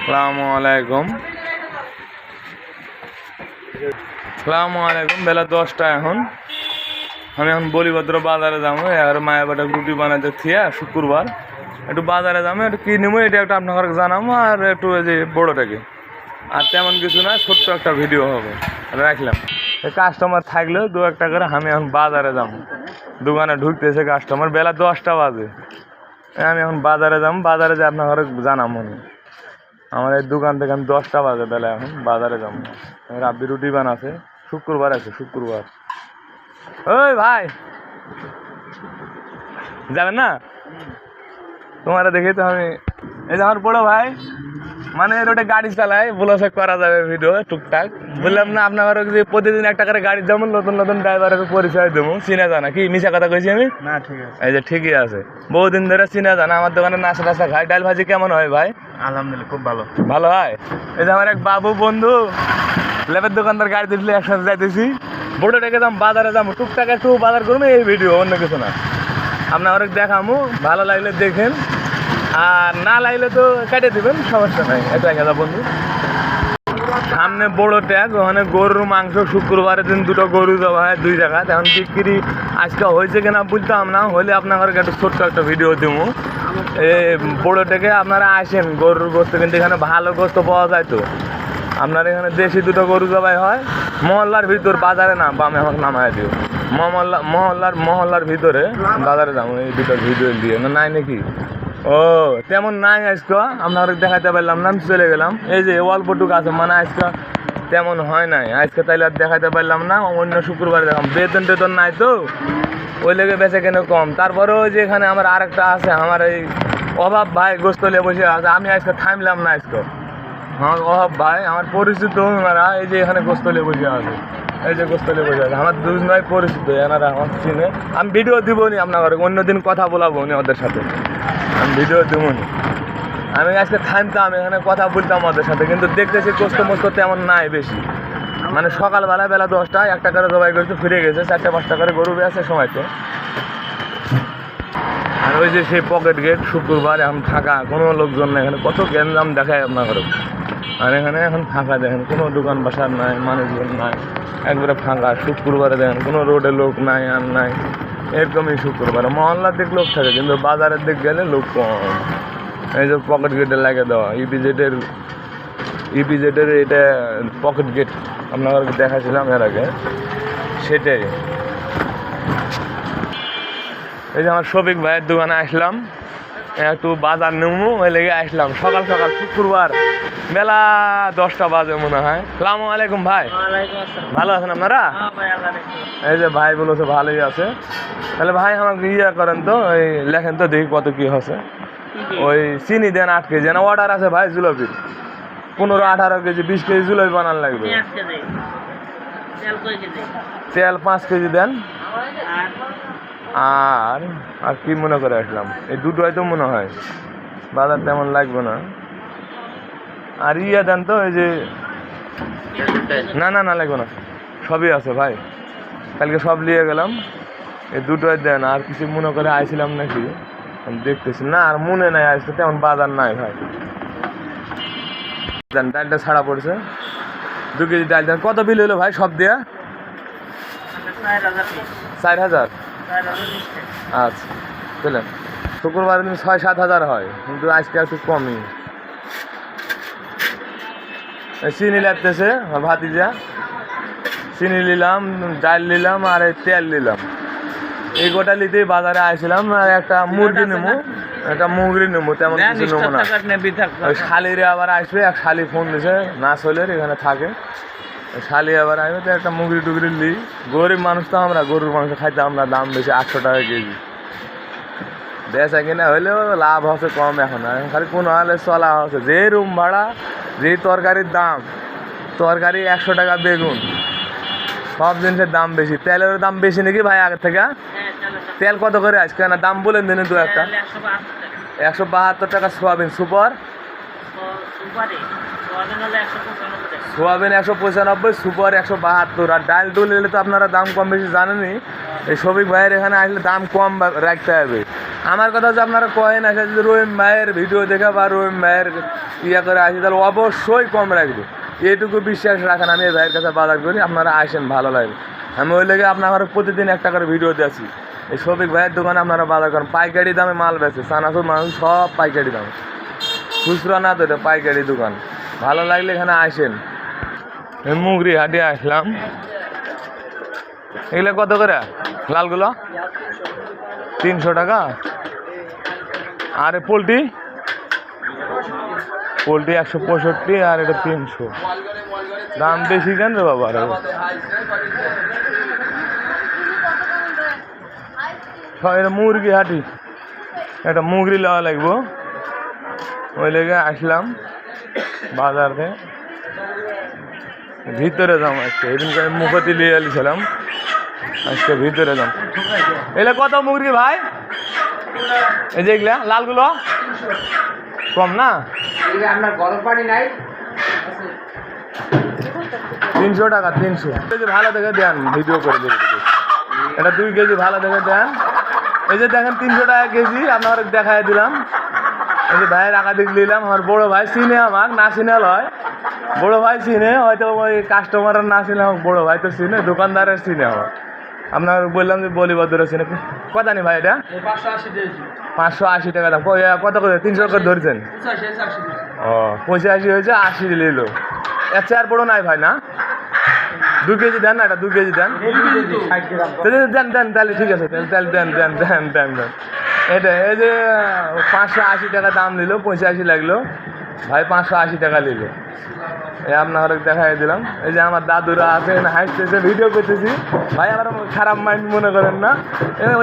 আসসালামু আলাইকুম। বেলা 10টা এখন। আমি এখন বলিভদ্র বাজারে যাবো, আর মায়াবাটা রুটি বানাতে থিয়া শুক্রবার একটু বাজারে যাবো, একটু কি নেবো এটা একটু আপনার জানাবো, আর একটু ওই যে বড়োটাকে আর তেমন কিছু না, ছোট্ট একটা ভিডিও হবে রাখলাম। কাস্টমার থাকলেও 2-1 করে আমি এখন বাজারে যাবো, দোকানে ঢুকতেছে কাস্টমার, বেলা 10টা বাজে। আমি এখন বাজারে যাবো, বাজারে যে আপনার জানাবো না। আমার এই দোকান থেকে আমি 10টা বাজে বেলা এখন বাজারে যাবো। রাব্বি রুটি বানাচ্ছে, শুক্রবার আছে, শুক্রবার। ওই ভাই যাবেন না? তোমারা দেখে তো আমি এই যে আমার বড় ভাই মানে রোডে গাড়ি চালায়, ব্লগ করা যাবে ভিডিও টুকটাক। বললাম না আপনার যে প্রতিদিন একটা করে গাড়ি যেমন নতুন নতুন ড্রাইভারের পরিচয় দেবো, চিনা জানা কি মিশা কথা কইছি আমি? না ঠিক আছে, এই যে ঠিকই আছে, বহুদিন ধরে চিনা জানা। আমার দোকানে নাস্তা টাস্তা খাই, ডাল ভাজি কেমন হয় ভাই? আলহামদুলিল্লাহ খুব ভালো। ভালো হয়। এই যে আমার এক বাবু বন্ধু লেবের দোকানদার গাড়ি দিলে একসাথে যাইতেছি, বড় ডেকে যাম বাজারে যাবো, টুকটাক একটু বাজার করবো, এই ভিডিও অন্য কিছু না। আপনার দেখামো, ভালো লাগলে দেখেন, আর না লাগলে তো কেটে দিবেন, সমস্যা নাই। এটা গেল বন্ধু, সামনে বড় ট্যাগ, ওখানে গরুর মাংস শুক্রবারের দিন 2টো গরু দেওয়া হয় 2 জায়গায়। এখন বিক্রি আজকে হয়েছে কিনা বুঝতাম না, হলে আপনার একটু ছোট্ট একটা ভিডিও দেবো। এই বড় ট্যাগে আপনারা আসেন গরুর গোস্ত, কিন্তু এখানে ভালো গোস্ত পাওয়া যায়। তো আপনার এখানে দেশি 2টো গরু জবাই হয় মহল্লার ভিতর, বাজারে না, বামে এখন নামায় দিও। মহল্লার ভিতরে বাজারে যাবো, এই 2টো ভিডিও দিয়ে না নাই নাকি? ও তেমন নাই আজকে, আপনার দেখাতে পারলাম না, আমি চলে গেলাম। এই যে অল্পটুকু আছে, মানে আজকে তেমন হয় নাই আজকে, তাইলে আর দেখাতে পারলাম না। অন্য শুক্রবার দেখাম, বেতন টেতন নাই তো ওই লেগে বেঁচে কেন কম। তারপরে ওই যে এখানে আমার আরেকটা আছে, আমার এই অভাব ভাই গোস্তলে বসে আছে। আমি আজকে থামলাম না আজকে, আমার অভাব ভাই আমার পরিচিত ওনারা, এই যে এখানে গোস্তলে বসে আছে, এই যে গোস্তলে বসে আছে আমার 2 ভাই পরিচিত, এনারা আমার চিনে। আমি ভিডিও দিব নি আপনার, অন্যদিন কথা বলাবো নি ওদের সাথে, আমি ভিডিও দেবো নি। আমি আজকে থামতাম এখানে কথা বলতাম ওদের সাথে, কিন্তু দেখতেছি গোস্ত মোস্ত তেমন নাই বেশি। মানে সকালবেলা বেলা 10টা 1টা করে জবাই করতে ফিরে গেছে, 4-5টা করে গরু বেছে সময় তো। আর ওই যে সেই পকেট গেট শুক্রবার এখন ফাঁকা, কোনো লোকজন নেই এখানে, কত গ্যাঞ্জাম দেখায় আপনার ঘরে। আর এখানে এখন ফাঁকা, দেখেন কোনো দোকান বাসার নাই, মানুষজন নাই, একবারে ফাঁকা। শুক্রবারে দেখেন কোনো রোডে লোক নাই, আর নাই, এরকমই শুক্রবার। মহল্লার দিক লোক থাকে, কিন্তু বাজারের দিক গেলে লোক কম। এই যে পকেট গেটে লাগে দেওয়া ইপিজেডের এটা পকেট গেট, আপনাকে দেখাছিলাম এর আগে, সেটাই। এই যে আমার শফিক ভাইয়ের দোকানে আসলাম, একটু বাজার নেবো, ওই লেগে আসলাম সকাল সকাল, শুক্রবার বেলা 10টা বাজে মনে হয়। আসসালামু আলাইকুম ভাই। ভালো আছেন আপনারা? এই যে ভাই বলেছে ভালোই আছে। তাহলে ভাই আমাকে করেন তো, ওই লেখেন তো দেখি কত কি হচ্ছে। ওই চিনি দেন 8 কেজি, না অর্ডার আছে ভাই জুলপির, 15-18 কেজি 20 কেজি জুলপি বানান লাগবে। তেল 5 কেজি দেন। আর আর কি মনে করে আসলাম, এই 2টোই তো মনে হয়, বাজার তেমন লাগবে না। আর দেন তো, এই যে না না না লাগবে না, সবই আছে ভাই, কালকে সব নিয়ে গেলাম। এই 2টোই দেন। আর কিছু মনে করে আইছিলাম নাকি আমি দেখতেছি না, আর মনে নাই আসতে, তেমন বাজার নাই ভাই। দেন ডালটা ছাড়া পড়ছে, 2 কেজি ডাল দেন। কত বিল হলো ভাই সব দিয়া? 4,000। আচ্ছা চলেন, শুক্রবার দিন 6-7 হাজার হয়, কিন্তু আজকে একটু কমই। চিনি লাগতেছে আমার ভাতিজা, চিনি নিলাম, ডাল নিলাম, আর এই তেল নিলাম। এই গোটা নিতেই বাজারে আসছিলাম। আর একটা মুরগি নেবো, তেমন কিছু নেবো না। ওই শালিরে আবার আসবে, এক শালি ফোন দিছে নাচলের, এখানে থাকে শালি আবার আসবে, তো একটা মুগরি টুগরি নিই। গরিব মানুষ তো আমরা, গরুর মাংস খাইতে আমরা, দাম বেশি 800 টাকা কেজি। বেচা কিনা হইলেও লাভ হচ্ছে কম এখন, খালি কোনো হালে চলা হচ্ছে। যে রুম ভাড়া, যেই তরকারির দাম, তরকারি 100 টাকা বেগুন, সব জিনিসের দাম বেশি। তেলের দাম বেশি নাকি ভাই আগের থেকে? তেল কত করে আজকে না দাম বলেন দিনে 2-1টা? 172 টাকা সোয়াবিন সুপার, সোয়াবিন 195, সুপার 172। আর ডাল ডুল নিলে তো আপনারা দাম কম বেশি জানেনই। এই শফিক ভাইয়ের এখানে আসলে দাম কম রাখতে হবে। আমার কথা হচ্ছে আপনারা কয়েন আসে যদি রহিম ভাইয়ের ভিডিও দেখে বা রহিম ভাইয়ের ইয়ে করে আসি তাহলে অবশ্যই কম রাখবে, এইটুকু বিশ্বাস রাখেন। আমি এই ভাইয়ের কাছে বাজার করি, আপনারা আসেন, ভালো লাগবে। আমি ওই লেগে আপনার প্রতিদিন একটা করে ভিডিও দিয়েছি। এই শফিক ভাইয়ের দোকানে আপনারা বাজার করেন, পাইকারি দামে মাল বেচে, চানাচুর মানুষ সব পাইকারি দামে, খুচরা না তো, এটা পাইকারি দোকান। ভালো লাগলে এখানে আসেন। মুগরি হাটে আসলাম। এগুলো কত করে লালগুলো? 300 টাকা। আর পোলট্রি 165 আর এটা 300। দাম বেশি কেন রে বাবা? এটা মুরগি হাঁটি, একটা মুগরি লওয়া লাগবো, ওই লেগে আসলাম বাজারে। ভিতরে যাম আজকে, এদিনকে আমি মুখতি লিয়ে এলিছিলাম, আজকে ভিতরে যাম। এলে কত মুরগি ভাই? এই যে এগুলা লালগুলো কম না? আপনার গরম পানি নাই? 300 টাকা। 300 কেজি ভালো দেখে দেন, ভিডিও করে দেবেন। এটা 2 কেজি ভালো দেখে দেন। এই যে দেখেন 300 টাকা কেজি, আপনার দেখাই দিলাম। এই যে ভাইয়ের একাধিক নিলাম। আমার বড় ভাই চিনে, আমার না চিনে লয়, বড় ভাই চিনে, হয়তো ওই কাস্টমারের না চিনে, আমার বড় ভাই তো চিনে, দোকানদারের চিনে। আমার আপনার বললাম যে বলিবদ্ধরা চিনে। কত নি ভাই এটা? 580 টাকা দাম। কত করে? 300 করে ধরছেন? ও 85 হয়েছে, 80 নিল। এর চেয়ে আর বড় নাই ভাই না? 2 কেজি দেন না, এটা 2 কেজি দেন। দেন দেন তাহলে ঠিক আছে, তাহলে দেন দেন দেন দেন দেন। এটা এই যে 580 টাকা দাম নিল, 85 লাগলো ভাই, 580 টাকা নিল। এই আপনার দেখাই দিলাম। এই যে আমার দাদুরা আছে, হাসতেছে, ভিডিও করতেছি ভাই, আমার খারাপ মাইন্ড মনে করেন না,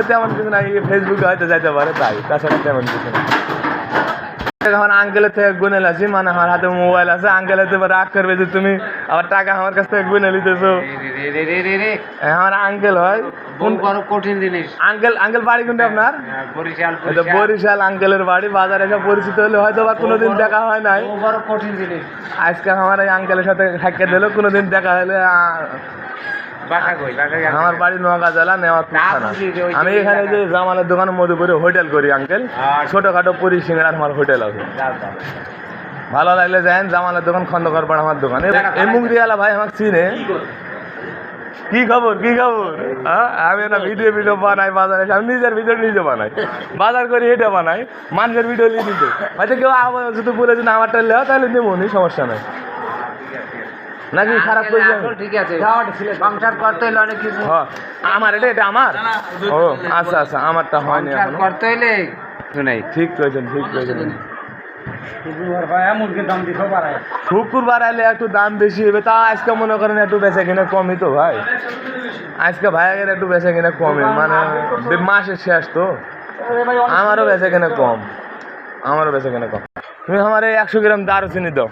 তেমন কিছু না। ফেসবুকে হয়তো যাইতে পারে, তাই, তাছাড়া তেমন কিছু না। আমার আঙ্কেলের থেকে গুনে আছি, মানে আমার হাতে মোবাইল আছে, আঙ্কেলের তো রাগ করবে যে তুমি আবার টাকা আমার কাছ থেকে গুনে নিতেছো। আমার আঙ্কেল হয়, কঠিন জিনিস। আঙ্কেল বাড়ি কোনটা আপনার? বরিশাল। আঙ্কেলের বাড়ি। বাজারে এসে পরিচিত হলে হয়তো বা কোনোদিন দেখা হয় নাই, কঠিন জিনিস। আজকে আমার এই আঙ্কেলের সাথে সাক্ষাৎ দিল, কোনোদিন দেখা হলে। আমার বাড়ি নোয়াগা জেলা, নেওয়ারপুর থানা। আমি এখানে যে জামালের দোকান মধুপুরে হোটেল করি আঙ্কেল, ছোটখাটো পুরি সিঙ্গাড়ার আমার হোটেল আছে। ভালো লাগলে যান, জামালের দোকান খন্দকার পাড়া আমার দোকান। এই মুগরিওয়ালা ভাই আমাকে চিনে। কি খবর? কি খবর? আমি না ভিডিও বানাই বাজারে, আমি নিজের ভিডিও নিজে বানাই, বাজার করি এটা বানাই, মানুষের ভিডিও নিয়ে দিতে। হয়তো কেউ যদি বলে যে আমারটা লেও, তাহলে নেবো নি, সমস্যা নাই। নাকি খারাপ করছে? ঠিক আছে, সংসার করতে হলে অনেক কিছু। আমার এটা আমার। ও আচ্ছা আচ্ছা, আমারটা হয়নি এখনো। করতে হলে নাই। ঠিক করেছেন, ঠিক করেছেন। শুক্রবার আইলে একটু দাম বেশি হবে, তা আজকে মনে করেন একটু বেচা কিনা কমই তো ভাই। আজকে ভাইয়ের একটু বেচা কিনা কমই, মানে মাসের শেষ তো, আমারও বেচা কিনা কম, আমারও বেচা কিনা কম। তুমি আমার এই 100 গ্রাম দারুচিনি দাও।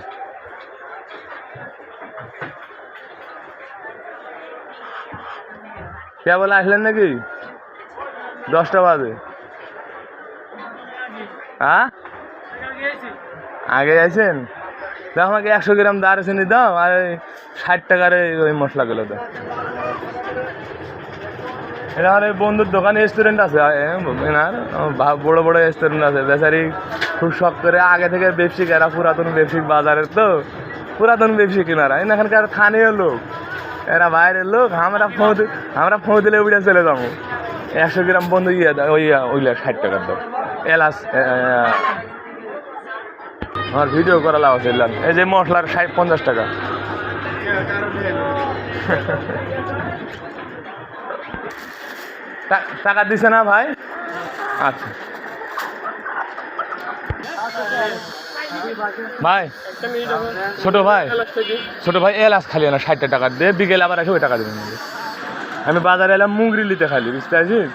কে বলে আসলেন নাকি? 10টা বাজে। হ্যাঁ, আগে আছেন? দেখো আমাকে 100 গ্রাম দারুচিনি দাও, আর 60 টাকার ওই মশলাগুলো দাও। এটা আমার এই বন্ধুর দোকানে রেস্টুরেন্ট আছে, এনার বড় বড় রেস্টুরেন্ট আছে। বেচারি খুব শখ করে আগে থেকে ব্যবসায়িক, এরা পুরাতন ব্যবসায়িক, বাজারের তো পুরাতন ব্যবসায়িক এনারা, এখানকার স্থানীয় লোক, এরা বাইরের লোক। আমরা ফোঁ দিলে উড়ে চলে যাবো। 100 গ্রাম বন্ধু ওইগুলা 60 টাকার দাও। এলাচ আমার ভিডিও করা লাভ আছে। এই যে মশলার 50 টাকা। টাকা দিছে না ভাই? আচ্ছা ভাই, ছোট ভাই এলাচ খালি না, 60 টাকা দিয়ে বিকেলে আবার আসে, ওই টাকা দেবেন। আমি বাজারে এলাম মুগরি নিতে, খালি বুঝতে পারছিস?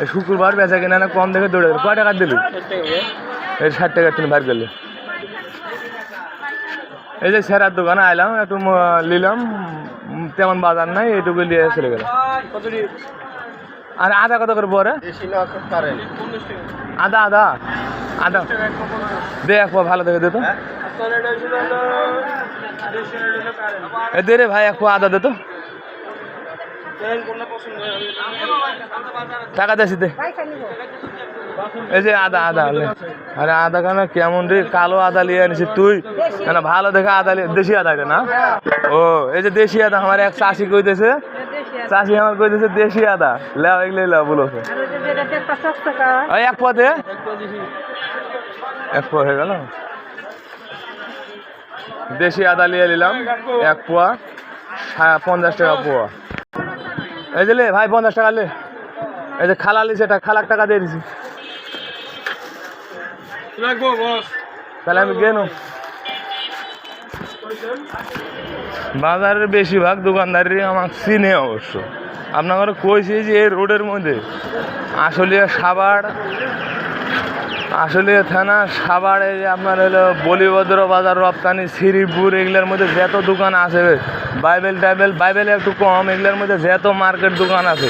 এই শুক্রবার বেচা কিনা না কম দেখে দৌড়ে। কয় টাকা দিলি? এই 60 টাকা তুমি বার করলে। এই যে সেরার দোকানে আইলাম, একটু নিলাম, তেমন বাজার নাই, এইটুকু নিয়ে চলে গেলাম। আর আদা কত করে পরে? আদা আদা আদা দেখ ভালো দেখে দে তো, দে রে ভাই, এক আদা দে তো। টাকা দেশি দে এই যে আদা আদা আরে আদা কেন কেমন রে কালো আদা লিয়ে আনিস তুই কেন ভালো দেখে আদা দেশি আদা এটা না ও এই যে দেশি আদা আমার এক চাষি কইতেছে চাষি আমার কইতেছে দেশি আদা লেও এগুলো লেও বলছে ওই এক পদে এক পোয়া হয়ে গেল দেশি আদা লিয়ে নিলাম এক পোয়া 50 টাকা পোয়া এই যে লে ভাই 50 টাকা লে এই যে খালা লিছে এটা খালাক টাকা দিয়ে দিছি তাহলে আমি গেল বাজারের বেশিরভাগ দোকানদারই আমাকে চিনে অবশ্য আপনাকে কইছি যে এই রোডের মধ্যে আসলে থানা সাভার এই যে আপনার হলো বলিভদ্র বাজার রপ্তানি শ্রীপুর এগুলোর মধ্যে যত দোকান আছে বাইবেল একটু কম এগুলোর মধ্যে যত মার্কেট দোকান আছে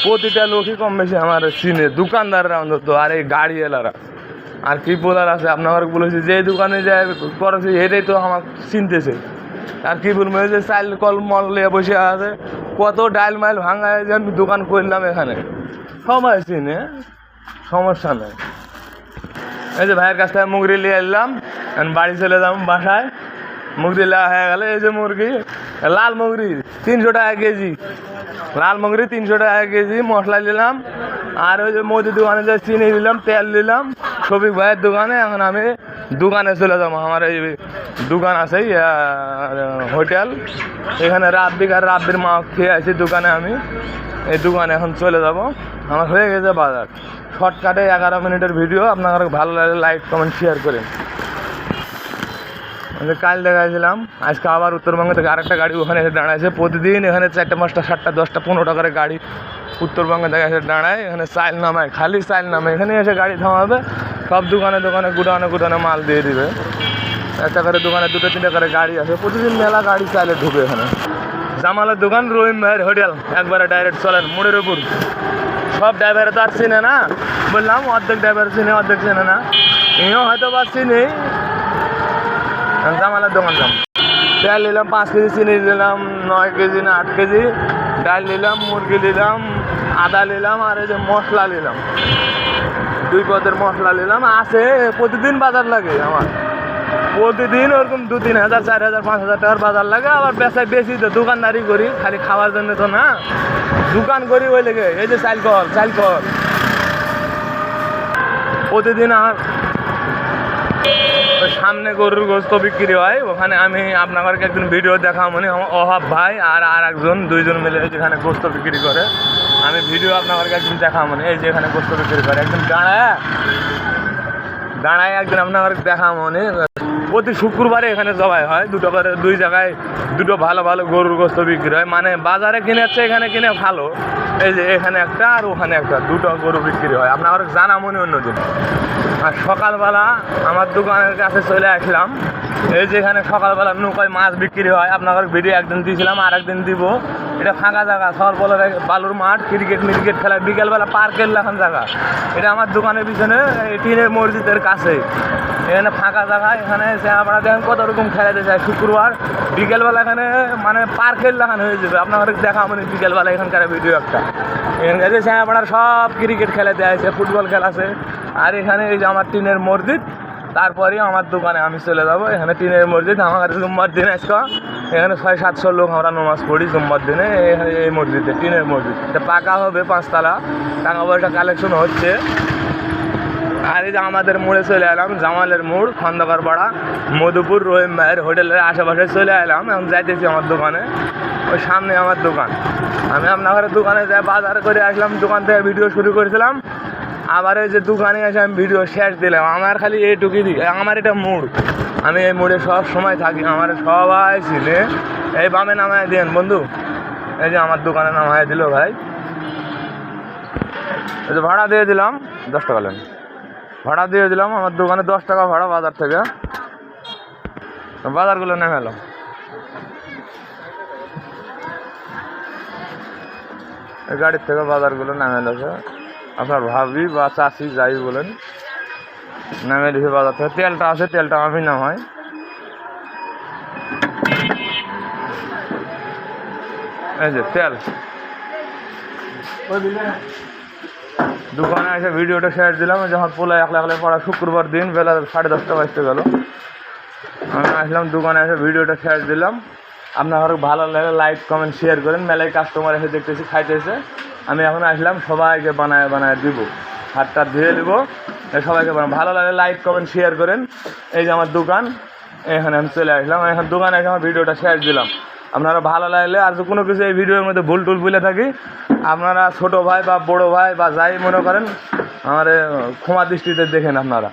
প্রতিটা লোকই কম বেশি আমার চিনে দোকানদাররা অন্তত আর এই গাড়ি এলারা আর কি বলার আছে আপনার বলেছি যে দোকানে যায় করেছি এটাই তো আমার চিনতেছে আর কি বলবো যে চাইল কল মল নিয়ে বসে আছে কত ডাইল মাইল ভাঙায় যে আমি দোকান করলাম এখানে সবাই চিনে সমস্যা নেই এই যে ভাইয়ের কাছ থেকে মুগরি নিয়ে এলাম বাড়ি চলে যাবো বাসায় মুগরি নেওয়া হয়ে গেলে এই যে মুরগি লাল মুগরি 300 টাকা কেজি লাল মুগরি 300 টাকা কেজি মশলা নিলাম আর ওই যে মুদি দোকানে যে চিনি নিলাম তেল নিলাম শফিক ভাইয়ের দোকানে এখন আমি দোকানে চলে যাবো আমার এই দোকান আছে হোটেল এখানে রাব্বির মা খেয়ে আছি দোকানে আমি এই দোকানে এখন চলে যাব আমার হয়ে গেছে বাজার শর্টকাটে 11 মিনিটের ভিডিও আপনার ভালো লাগলে লাইক কমেন্ট শেয়ার করেন কাল দেখাইছিলাম আজকে আবার উত্তরবঙ্গ থেকে আরেকটা গাড়ি ওখানে এসে দাঁড়াইছে প্রতিদিন এখানে 4টা 5টা 7টা 10টা 15টা করে গাড়ি উত্তরবঙ্গে থেকে এসে দাঁড়ায় এখানে চাইল নামায় খালি চাইল নামায় এখানে এসে গাড়ি থামাবে সব দোকানে গুডানে মাল দিয়ে দিবে একটা করে দোকানে 2টা 3টা করে গাড়ি আছে প্রতিদিন মেলা গাড়ি চাইলে ঢুকে এখানে জামালের দোকান রহিম ভাইয়ের হোটেল একবারে ডাইরেক্ট চলেন মোড়ের উপর সব ড্রাইভারে তো আর চিনে না বললাম অর্ধেক ড্রাইভার চিনে অর্ধেক চিনে না এও হয়তো বা চিনি জামালের দোকান যাম তেল নিলাম 5 কেজি চিনি নিলাম 9 কেজি না 8 কেজি ডাল নিলাম মুরগি নিলাম আদা নিলাম আর এই যে মশলা নিলাম 2 পদের মশলা নিলাম আছে প্রতিদিন বাজার লাগে আমার প্রতিদিন ওরকম 2-3 হাজার 4 হাজার 5 হাজার টাকার বাজার লাগে আবার বেচায় বেশি তো দোকানদারি করি খালি খাওয়ার জন্য তো না দোকান করি ওই লেগে এই যে চাইল কল প্রতিদিন আমার সামনে গরুর গোস্ত বিক্রি হয় ওখানে আমি আপনাদেরকে একদিন ভিডিও দেখাবো মানে আমার অভাব ভাই আর একজন 2জন মিলে যেখানে গোস্ত বিক্রি করে আমি ভিডিও আপনাদেরকে একদিন দেখাবো মানে এই যে এখানে গোস্ত বিক্রি করে একদিন দাঁড়ায় একদিন আপনাদেরকে দেখাবো মানে প্রতি শুক্রবারে এখানে জবাই হয় 2টো করে 2 জায়গায় 2টো ভালো গরুর গোস্ত বিক্রি হয় মানে বাজারে কিনে যাচ্ছে এখানে কিনে ভালো এই যে এখানে একটা আর ওখানে একটা 2টো গরু বিক্রি হয় আপনার জানা মনে অন্যদিন আর সকালবেলা আমার দোকানের কাছে চলে আসলাম এই যে এখানে সকালবেলা নৌকায় মাছ বিক্রি হয় আপনার ভিডিও একদিন দিয়েছিলাম আর একদিন দিব এটা ফাঁকা জায়গা সর বলার বালুর মাঠ ক্রিকেট খেলা বিকেলবেলা পার্কের লেখান জায়গা এটা আমার দোকানের পিছনে টিনের মসজিদের কাছে এখানে ফাঁকা জায়গা এখানে আপনারা দেখেন কত রকম খেলাতে যায় শুক্রবার বিকেলবেলা এখানে মানে পার্কের লেখান হয়ে যাবে আপনাদের দেখা মানে বিকেলবেলা এখানকার ভিডিও একটা এখানকার যে আপনার সব ক্রিকেট খেলাতে আছে ফুটবল খেলাছে আর এখানে এই যে আমার টিনের মসজিদ তারপরে আমার দোকানে আমি চলে যাবো এখানে টিনের মসজিদ আমার জুম্মার দিন আজকে এখানে 600-700 লোক আমরা নামাজ পড়ি জুম্মার দিনে এখানে এই মসজিদে টিনের মসজিদ এটা পাকা হবে 5 তলা টাকা পয়সা কালেকশন হচ্ছে আর এই যে আমাদের মোড়ে চলে এলাম জামালের মোড় খন্দকার পাড়া মধুপুর রহিম ভাইয়ের হোটেলের আশেপাশে চলে এলাম এখন যাইতেছি আমার দোকানে ওই সামনে আমার দোকান আমি আপনার দোকানে যাই বাজার করে আসলাম দোকান থেকে ভিডিও শুরু করেছিলাম আবার এই যে দোকানে এসে আমি ভিডিও শেষ দিলাম আমার খালি এইটুকুই দিই আমার এটা মোড় আমি এই মোড়ে সব সময় থাকি আমার সবাই চিনে এই বামে নামায় দেন বন্ধু এই যে আমার দোকানে নামায় দিল ভাই এই যে ভাড়া দিয়ে দিলাম 10 টাকা নেন ভাড়া দিয়ে দিলাম আমার দোকানে 10 টাকা ভাড়া বাজার থেকে বাজারগুলো নেমে এলো এই গাড়ির থেকে বাজারগুলো নেমে এলো আপনার ভাবি বা চাষি যাই বলেন নামে দিছে বাজার থেকে তেলটা আছে তেলটা আমি নামাই এই যে তেল দোকানে এসে ভিডিওটা শেয়ার দিলাম, যখন পোলা একলা একলা পড়া শুক্রবার দিন বেলা 10:30 বাজতে গেল, আমি আসলাম দোকানে এসে ভিডিওটা শেয়ার দিলাম। আপনার ভালো লাগে লাইক কমেন্ট শেয়ার করেন। মেলায় কাস্টমার এসে দেখতেছি খাইতেছে, আমি এখন আসলাম সবাইকে বানায় বানায় দিব, হাতটা ধুয়ে দিব, সবাইকে ভালো লাগে লাইক কমেন্ট শেয়ার করেন। এই যে আমার দোকান, এখানে আমি চলে আসলাম, এখন দোকানে এসে আমার ভিডিওটা শেয়ার দিলাম। আপনারা ভালো লাগলে আর কোনো কিছু এই ভিডিওর মধ্যে ভুল টুল বলে থাকি, আপনারা ছোটো ভাই বা বড়ো ভাই বা যাই মনে করেন আমার ক্ষমা দৃষ্টিতে দেখেন আপনারা।